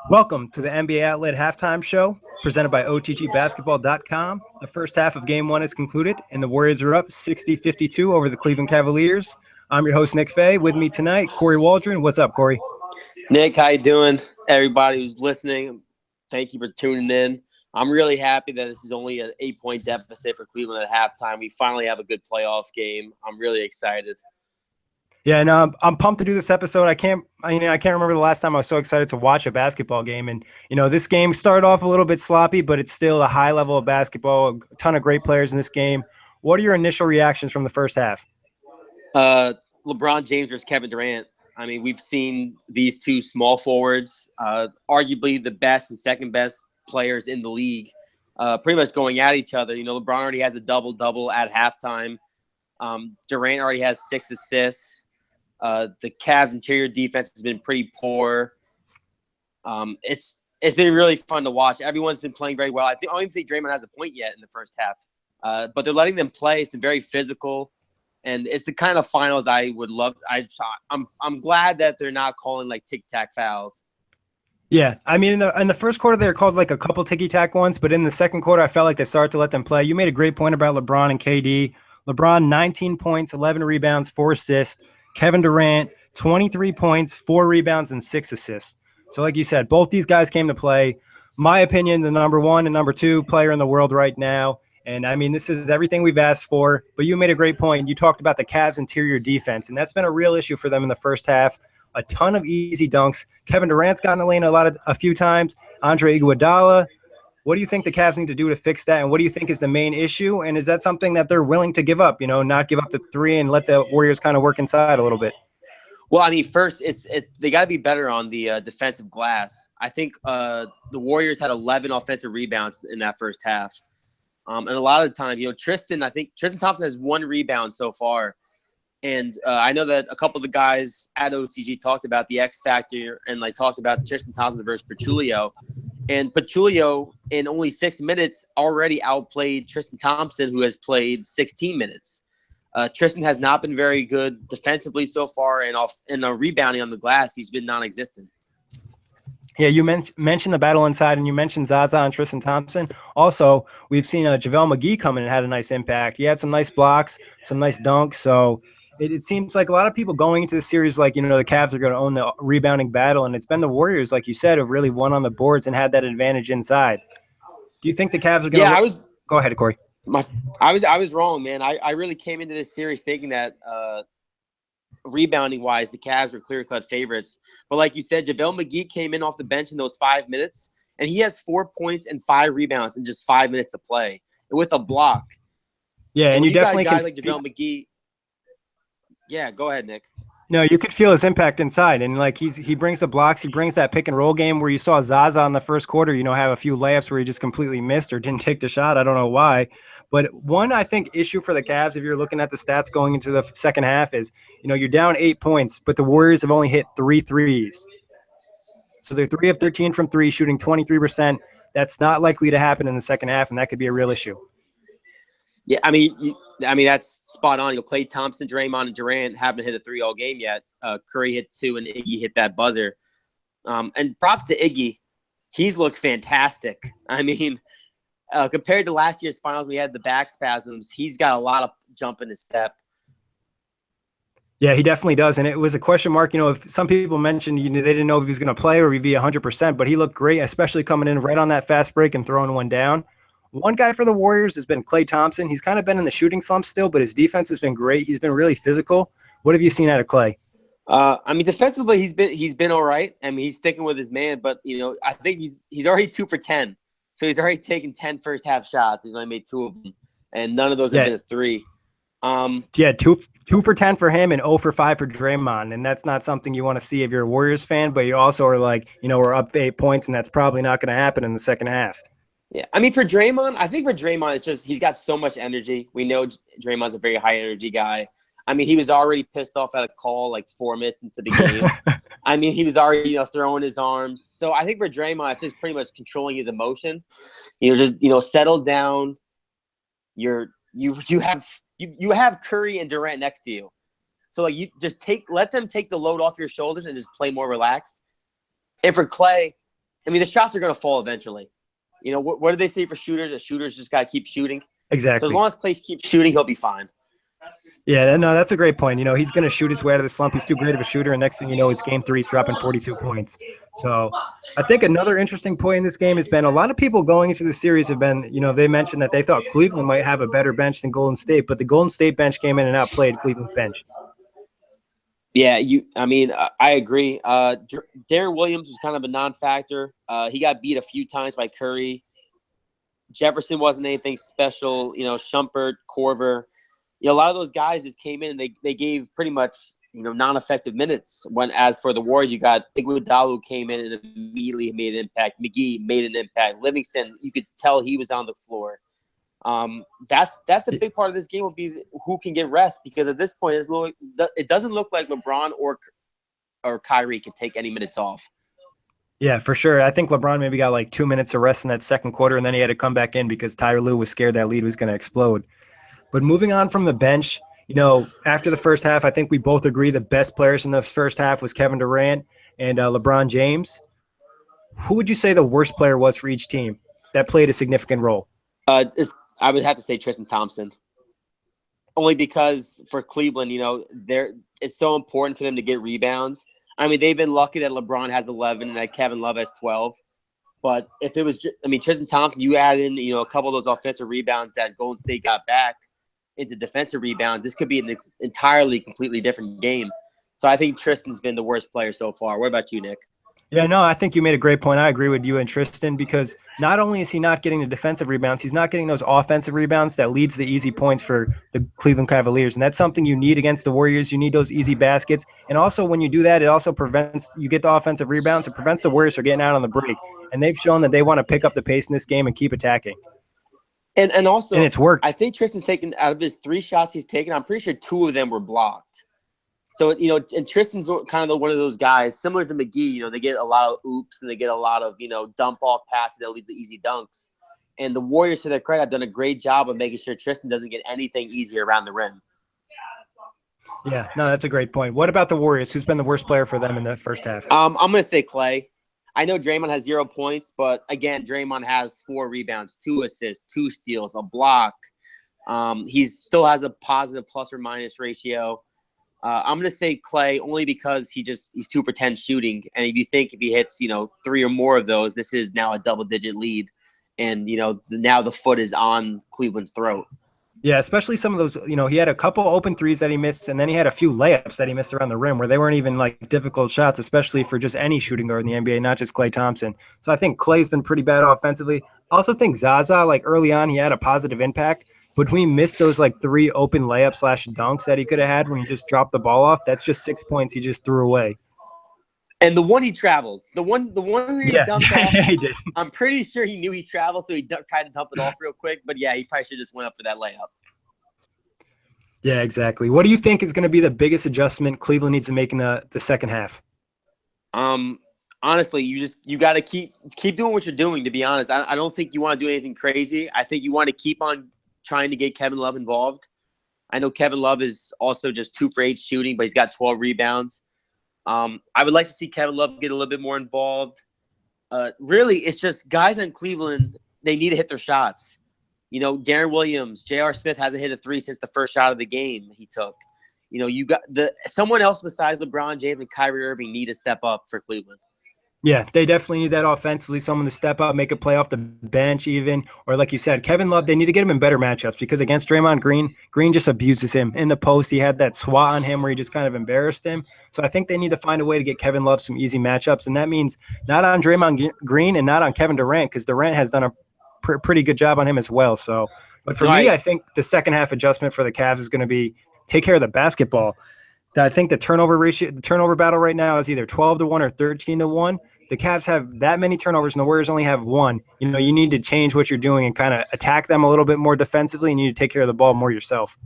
Welcome to the NBA Outlet Halftime Show, presented by OTGBasketball.com. The first half of Game 1 is concluded, and the Warriors are up 60-52 over the Cleveland Cavaliers. I'm your host, Nick Fay. With me tonight, Corey Waldron. What's up, Corey? Nick, how you doing? Everybody who's listening, thank you for tuning in. I'm really happy that this is only an 8-point deficit for Cleveland at halftime. We finally have a good playoff game. I'm really excited. Yeah, no, I'm pumped to do this episode. I can't remember the last time I was so excited to watch a basketball game. And, this game started off a little bit sloppy, but it's still a high level of basketball, a ton of great players in this game. What are your initial reactions from the first half? LeBron James versus Kevin Durant. I mean, we've seen these two small forwards, arguably the best and second best players in the league, pretty much going at each other. LeBron already has a double-double at halftime. Durant already has 6 assists. The Cavs' interior defense has been pretty poor. It's been really fun to watch. Everyone's been playing very well. I don't even think Draymond has a point yet in the first half, but they're letting them play. It's been very physical, and it's the kind of finals I would love. I'm glad that they're not calling like tic-tac fouls. Yeah, I mean, in the first quarter, they were called like a couple ticky-tack ones, but in the second quarter, I felt like they started to let them play. You made a great point about LeBron and KD. LeBron, 19 points, 11 rebounds, 4 assists. Kevin Durant, 23 points, 4 rebounds, and 6 assists. So like you said, both these guys came to play. My opinion, the number 1 and number 2 player in the world right now. And, I mean, this is everything we've asked for. But you made a great point. You talked about the Cavs' interior defense, and that's been a real issue for them in the first half. A ton of easy dunks. Kevin Durant's gotten in the lane a few times. Andre Iguodala. What do you think the Cavs need to do to fix that, and what do you think is the main issue? And is that something that they're willing to give up, not give up the 3 and let the Warriors kind of work inside a little bit? Well, I mean, first, they got to be better on the defensive glass. I think the Warriors had 11 offensive rebounds in that first half. And a lot of the time, Tristan Thompson has 1 rebound so far. And I know that a couple of the guys at OTG talked about the X factor and talked about Tristan Thompson versus Pachulia. And Pachulia, in only 6 minutes, already outplayed Tristan Thompson, who has played 16 minutes. Tristan has not been very good defensively so far, and in the rebounding on the glass, he's been non-existent. Yeah, you mentioned the battle inside, and you mentioned Zaza and Tristan Thompson. Also, we've seen JaVale McGee come in and had a nice impact. He had some nice blocks, some nice dunks. So it seems like a lot of people going into the series the Cavs are going to own the rebounding battle, and it's been the Warriors, like you said, who really won on the boards and had that advantage inside. Do you think the Cavs are going to – Go ahead, Corey. I was wrong, man. I really came into this series thinking that rebounding wise, the Cavs were clear-cut favorites. But like you said, JaVale McGee came in off the bench in those 5 minutes, and he has 4 points and 5 rebounds in just 5 minutes to play with a block. Yeah, and you definitely got guys like JaVale McGee. Yeah, go ahead, Nick. No, you could feel his impact inside, and he brings the blocks, he brings that pick and roll game where you saw Zaza in the first quarter, have a few layups where he just completely missed or didn't take the shot. I don't know why, but one I think issue for the Cavs, if you're looking at the stats going into the second half, is you're down 8 points, but the Warriors have only hit 3 threes, so they're 3 of 13 from 3, shooting 23%. That's not likely to happen in the second half, and that could be a real issue. Yeah, I mean that's spot on. Klay Thompson, Draymond, and Durant haven't hit a 3 all game yet. Curry hit 2, and Iggy hit that buzzer. And props to Iggy, he's looked fantastic. I mean, compared to last year's finals, we had the back spasms. He's got a lot of jump in his step. Yeah, he definitely does, and it was a question mark. If some people mentioned they didn't know if he was going to play or he'd be 100%, but he looked great, especially coming in right on that fast break and throwing one down. One guy for the Warriors has been Klay Thompson. He's kind of been in the shooting slump still, but his defense has been great. He's been really physical. What have you seen out of Klay? I mean, defensively, he's been all right. I mean, he's sticking with his man, but I think he's already 2 for 10. So he's already taken 10 first half shots. He's only made 2 of them, and none of those have been a 3. Yeah, 2 for 10 for him and 0 for 5 for Draymond, and that's not something you want to see if you're a Warriors fan. But you also are we're up 8 points, and that's probably not going to happen in the second half. Yeah, I mean, I think for Draymond, it's just he's got so much energy. We know Draymond's a very high-energy guy. I mean, he was already pissed off at a call 4 minutes into the game. I mean, he was already, throwing his arms. So I think for Draymond, it's just pretty much controlling his emotion. Just, settle down. You have Curry and Durant next to you. So you just let them take the load off your shoulders and just play more relaxed. And for Klay, I mean, the shots are going to fall eventually. You know, what do they say for shooters? The shooters just got to keep shooting. So Exactly. as long as Clay keeps shooting, he'll be fine. Yeah, no, that's a great point. You know, he's going to shoot his way out of the slump. He's too great of a shooter, and next thing you know, it's game 3. He's dropping 42 points. So I think another interesting point in this game has been a lot of people going into the series have been, you know, they mentioned that they thought Cleveland might have a better bench than Golden State, but the Golden State bench came in and outplayed Cleveland's bench. Yeah, I agree. Darren Williams was kind of a non-factor. He got beat a few times by Curry. Jefferson wasn't anything special. You know, Shumpert, Korver. You know, a lot of those guys just came in and they gave pretty much, you know, non-effective minutes. When as for the Warriors, you got Iguodala came in and immediately made an impact. McGee made an impact. Livingston, you could tell he was on the floor. That's the big part of this game will be who can get rest, because at this point it doesn't look like LeBron or Kyrie can take any minutes off. Yeah, for sure. I think LeBron maybe got like 2 minutes of rest in that second quarter, and then he had to come back in because Tyronn Lue was scared that lead was going to explode. But moving on from the bench, you know, after the first half, I think we both agree the best players in the first half was Kevin Durant and LeBron James. Who would you say the worst player was for each team that played a significant role? I would have to say Tristan Thompson. Only because for Cleveland, you know, it's so important for them to get rebounds. I mean, they've been lucky that LeBron has 11 and that Kevin Love has 12. But if it was Tristan Thompson, you add in, you know, a couple of those offensive rebounds that Golden State got back into defensive rebounds, this could be an entirely, completely different game. So I think Tristan's been the worst player so far. What about you, Nick? Yeah, no, I think you made a great point. I agree with you and Tristan, because not only is he not getting the defensive rebounds, he's not getting those offensive rebounds that leads to easy points for the Cleveland Cavaliers. And that's something you need against the Warriors. You need those easy baskets. And also when you do that, it also prevents – you get the offensive rebounds. It prevents the Warriors from getting out on the break. And they've shown that they want to pick up the pace in this game and keep attacking. And also, and it's worked. I think Tristan's taken out of his 3 shots he's taken, I'm pretty sure 2 of them were blocked. So, you know, and Tristan's kind of one of those guys, similar to McGee, you know, they get a lot of oops and they get a lot of, you know, dump off passes that lead to easy dunks. And the Warriors, to their credit, have done a great job of making sure Tristan doesn't get anything easy around the rim. Yeah, no, that's a great point. What about the Warriors? Who's been the worst player for them in the first half? I'm going to say Clay. I know Draymond has 0 points, but again, Draymond has 4 rebounds, 2 assists, 2 steals, a block. He still has a positive plus or minus ratio. I'm going to say Clay only because he's 2 for 10 shooting. And if he hits, you know, 3 or more of those, this is now a double-digit lead. And, you know, now the foot is on Cleveland's throat. Yeah, especially some of those, you know, he had a couple open threes that he missed, and then he had a few layups that he missed around the rim where they weren't even like difficult shots, especially for just any shooting guard in the NBA, not just Klay Thompson. So I think Klay's been pretty bad offensively. I also think Zaza, like early on, he had a positive impact, but when he missed those like 3 open layups / dunks that he could have had when he just dropped the ball off, that's just 6 points he just threw away. And the one he traveled, the one where he dumped off, he did. I'm pretty sure he knew he traveled, so he tried to dump it off real quick. But yeah, he probably should just went up for that layup. Yeah, exactly. What do you think is going to be the biggest adjustment Cleveland needs to make in the second half? Honestly, you got to keep doing what you're doing. To be honest, I don't think you want to do anything crazy. I think you want to keep on trying to get Kevin Love involved. I know Kevin Love is also just 2 for 8 shooting, but he's got 12 rebounds. I would like to see Kevin Love get a little bit more involved. Really, it's just guys in Cleveland, they need to hit their shots. You know, Darren Williams, J.R. Smith hasn't hit a 3 since the first shot of the game he took. You know, you got someone else besides LeBron James and Kyrie Irving need to step up for Cleveland. Yeah, they definitely need that offensively, someone to step up, make a play off the bench even. Or like you said, Kevin Love, they need to get him in better matchups because against Draymond Green just abuses him. In the post, he had that swat on him where he just kind of embarrassed him. So I think they need to find a way to get Kevin Love some easy matchups, and that means not on Draymond Green and not on Kevin Durant because Durant has done a pretty good job on him as well. So, but for me, I think the second half adjustment for the Cavs is going to be take care of the basketball. I think the turnover battle right now is either 12-1 or 13-1. The Cavs have that many turnovers and the Warriors only have 1. You know, you need to change what you're doing and kind of attack them a little bit more defensively, and you need to take care of the ball more yourself.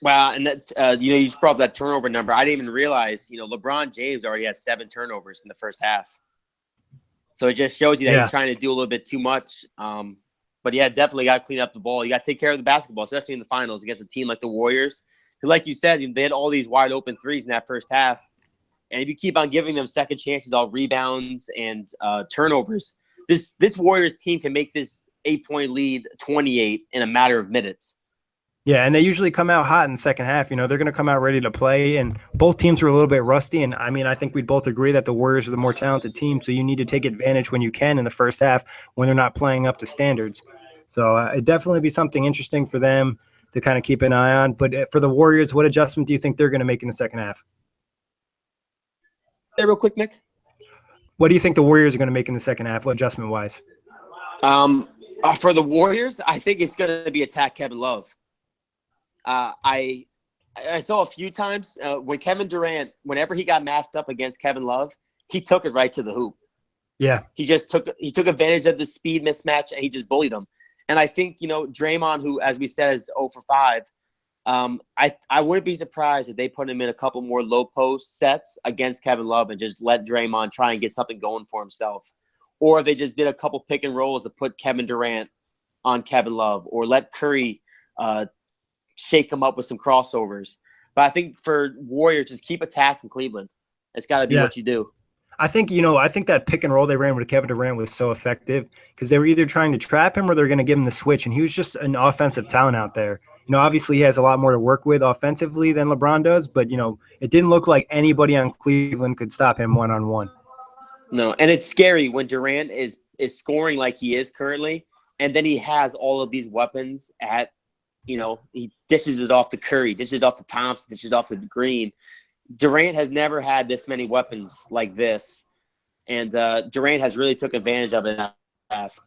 Wow, and that you know, you just brought up that turnover number. I didn't even realize, you know, LeBron James already has 7 turnovers in the first half. So it just shows you that he's trying to do a little bit too much. But yeah, definitely got to clean up the ball. You got to take care of the basketball, especially in the finals against a team like the Warriors. Because like you said, they had all these wide open threes in that first half. And if you keep on giving them second chances off rebounds and turnovers, this Warriors team can make this 8-point lead 28 in a matter of minutes. Yeah, and they usually come out hot in the second half. They're going to come out ready to play, and both teams are a little bit rusty. And, I think we'd both agree that the Warriors are the more talented team, so you need to take advantage when you can in the first half when they're not playing up to standards. So it'd definitely be something interesting for them to kind of keep an eye on. But for the Warriors, what adjustment do you think they're going to make in the second half? Hey, real quick, Nick. What do you think the Warriors are going to make in the second half, adjustment-wise? For the Warriors, I think it's going to be attack Kevin Love. I saw a few times when Kevin Durant, whenever he got matched up against Kevin Love, he took it right to the hoop. Yeah. He took advantage of the speed mismatch, and he just bullied him. And I think, Draymond, who, as we said, is 0 for 5, I wouldn't be surprised if they put him in a couple more low post sets against Kevin Love and just let Draymond try and get something going for himself. Or if they just did a couple pick and rolls to put Kevin Durant on Kevin Love, or let Curry shake him up with some crossovers. But I think for Warriors, just keep attacking Cleveland. It's got to be what you do. I think that pick and roll they ran with Kevin Durant was so effective because they were either trying to trap him or they're going to give him the switch, and he was just an offensive talent out there. Obviously he has a lot more to work with offensively than LeBron does, but, it didn't look like anybody on Cleveland could stop him one-on-one. No, and it's scary when Durant is scoring like he is currently, and then he has all of these weapons at, he dishes it off to Curry, dishes it off to Thompson, dishes it off to Green. Durant has never had this many weapons like this, and Durant has really took advantage of it in that half.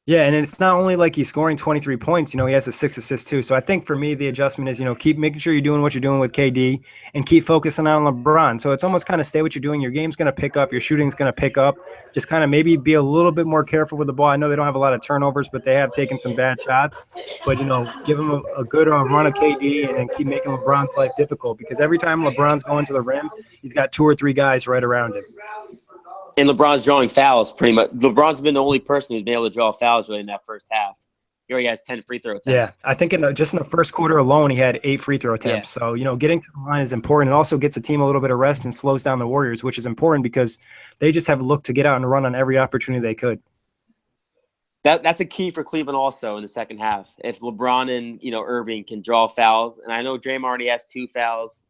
Yeah, and it's not only like he's scoring 23 points, he has a 6 assists too. So I think for me, the adjustment is, keep making sure you're doing what you're doing with KD and keep focusing on LeBron. So it's almost kind of stay what you're doing. Your game's going to pick up. Your shooting's going to pick up. Just kind of maybe be a little bit more careful with the ball. I know they don't have a lot of turnovers, but they have taken some bad shots. But, give them a good run of KD and then keep making LeBron's life difficult because every time LeBron's going to the rim, he's got 2 or 3 guys right around him. And LeBron's drawing fouls pretty much. LeBron's been the only person who's been able to draw fouls really in that first half. He already has 10 free throw attempts. Yeah, I think just in the first quarter alone, he had 8 free throw attempts. Yeah. So, getting to the line is important. It also gets the team a little bit of rest and slows down the Warriors, which is important because they just have looked to get out and run on every opportunity they could. That's a key for Cleveland also in the second half. If LeBron and, Irving can draw fouls, and I know Draymond already has 2 fouls.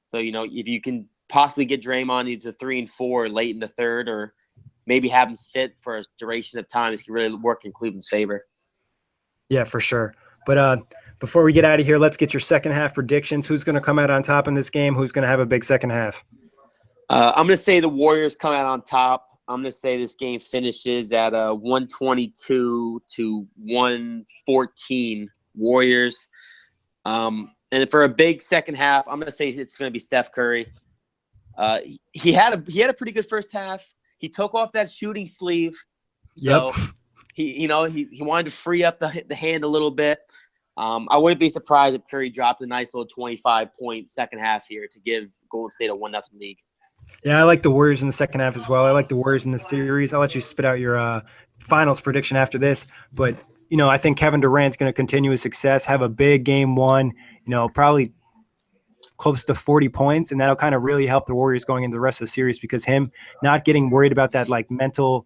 So, if you can possibly get Draymond into 3 and 4 late in the third, or maybe have him sit for a duration of time, this can really work in Cleveland's favor. Yeah, for sure. But before we get out of here, let's get your second half predictions. Who's going to come out on top in this game? Who's going to have a big second half? I'm going to say the Warriors come out on top. I'm going to say this game finishes at 122 to 114 Warriors. And for a big second half, I'm going to say it's going to be Steph Curry. He had a pretty good first half. He took off that shooting sleeve, so he wanted to free up the hand a little bit. I wouldn't be surprised if Curry dropped a nice little 25-point second half here to give Golden State a 1-0 lead. Yeah, I like the Warriors in the second half as well. I like the Warriors in the series. I'll let you spit out your finals prediction after this, but I think Kevin Durant's going to continue his success, have a big game 1. Probably close to 40 points, and that'll kind of really help the Warriors going into the rest of the series because him not getting worried about that like mental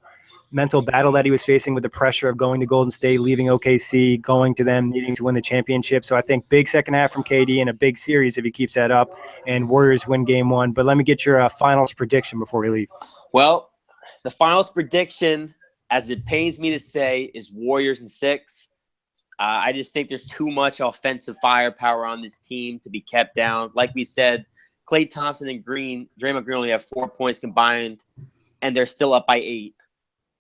battle that he was facing with the pressure of going to Golden State, leaving OKC, going to them, needing to win the championship. So I think big second half from KD and a big series if he keeps that up, and Warriors win game 1. But let me get your finals prediction before we leave. Well, the finals prediction, as it pains me to say, is Warriors in 6. I just think there's too much offensive firepower on this team to be kept down. Like we said, Klay Thompson and Draymond Green only have 4 points combined, and they're still up by 8.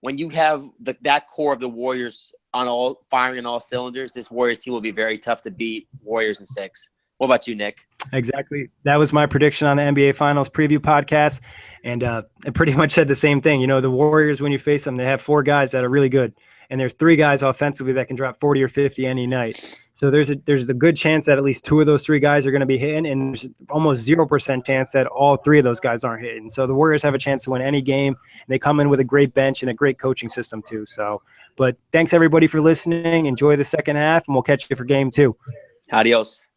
When you have that core of the Warriors firing on all cylinders, this Warriors team will be very tough to beat. Warriors in 6. What about you, Nick? Exactly. That was my prediction on the NBA Finals preview podcast, and it pretty much said the same thing. The Warriors, when you face them, they have 4 guys that are really good. And there's 3 guys offensively that can drop 40 or 50 any night. So there's a good chance that at least 2 of those 3 guys are going to be hitting, and there's almost 0% chance that all 3 of those guys aren't hitting. So the Warriors have a chance to win any game. They come in with a great bench and a great coaching system too. So, but thanks everybody for listening. Enjoy the second half, and we'll catch you for game 2. Adios.